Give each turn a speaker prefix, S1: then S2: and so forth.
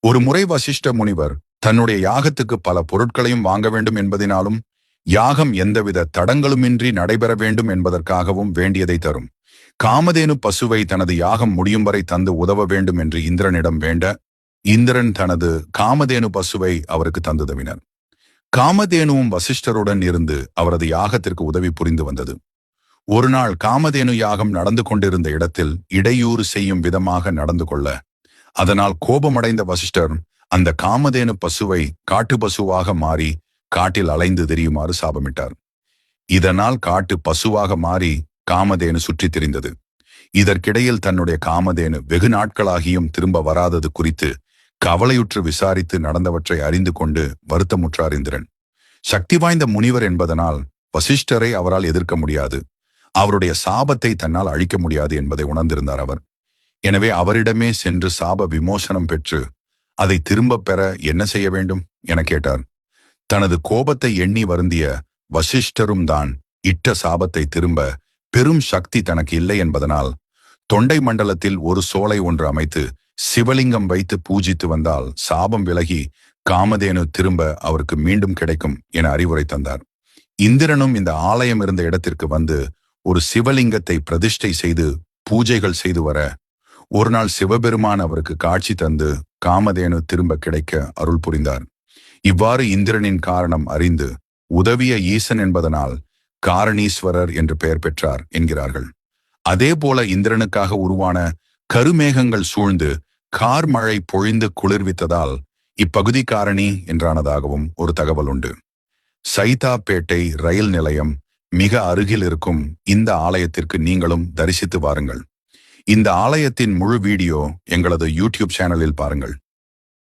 S1: ஒரு முறை வசிஷ்ட முனிவர் தன்னுடைய யாகத்துக்கு பல பொருட்களையும் வாங்க வேண்டும் என்பதினாலும் யாகம் எந்தவித தடங்களுமின்றி நடைபெற வேண்டும் என்பதற்காகவும் வேண்டியதை தரும் காமதேனு பசுவை தனது யாகம் முடியும் வரை தந்து உதவ வேண்டும் என்று இந்திரனிடம் வேண்ட இந்திரன் தனது காமதேனு பசுவை அவருக்கு தந்துதவினர். காமதேனுவும் வசிஷ்டருடன் இருந்து அவரது யாகத்திற்கு உதவி புரிந்து வந்தது. ஒரு நாள் காமதேனு யாகம் நடந்து கொண்டிருந்த இடத்தில் இடையூறு செய்யும் விதமாக நடந்து கொள்ள, அதனால் கோபமடைந்த வசிஷ்டர் அந்த காமதேனு பசுவை காட்டு பசுவாக மாறி காட்டில் அலைந்து திரியுமாறு சாபமிட்டார். இதனால் காட்டு பசுவாக மாறி காமதேனு சுற்றித் திரிந்தது. இதற்கிடையில் தன்னுடைய காமதேனு வெகு நாட்களாகியும் திரும்ப வராதது குறித்து கவலையுற்று விசாரித்து நடந்தவற்றை அறிந்து கொண்டு வருத்தமுற்றார் இந்திரன். சக்தி வாய்ந்த முனிவர் என்பதனால் வசிஷ்டரை அவரால் எதிர்க்க முடியாது, அவருடைய சாபத்தை தன்னால் அழிக்க முடியாது என்பதை உணர்ந்திருந்தார் அவர். எனவே அவரிடமே சென்று சாப விமோசனம் பெற்று அதை திரும்பப் பெற என்ன செய்ய வேண்டும் என கேட்டார். தனது கோபத்தை எண்ணி வருந்திய வசிஷ்டரும் தான் இட்ட சாபத்தை திரும்ப பெரும் சக்தி தனக்கு இல்லை என்பதனால் தொண்டை மண்டலத்தில் ஒரு சோலை ஒன்று அமைத்து சிவலிங்கம் வைத்து பூஜித்து வந்தால் சாபம் விலகி காமதேனு திரும்ப அவருக்கு மீண்டும் கிடைக்கும் என அறிவுரை தந்தார். இந்திரனும் இந்த ஆலயம் இருந்த இடத்திற்கு வந்து ஒரு சிவலிங்கத்தை பிரதிஷ்டை செய்து பூஜைகள் செய்து வர, ஒரு நாள் சிவபெருமான் அவருக்கு காட்சி தந்து காமதேனு திரும்ப கிடைக்க அருள் புரிந்தார். இவ்வாறு இந்திரனின் காரணம் அறிந்து உதவிய ஈசன் என்பதனால் காரணீஸ்வரர் என்று பெயர் பெற்றார் என்கிறார்கள். அதே போல இந்திரனுக்காக உருவான கருமேகங்கள் சூழ்ந்து கார் மழை பொழிந்து குளிர்வித்ததால் இப்பகுதி காரணி என்றானதாகவும் ஒரு தகவல் உண்டு. சைதாப்பேட்டை ரயில் நிலையம் மிக அருகில் இருக்கும் இந்த ஆலயத்திற்கு நீங்களும் தரிசித்து வாருங்கள். இந்த ஆலயத்தின் முழு வீடியோ எங்களது யூடியூப் சேனலில் பாருங்கள்.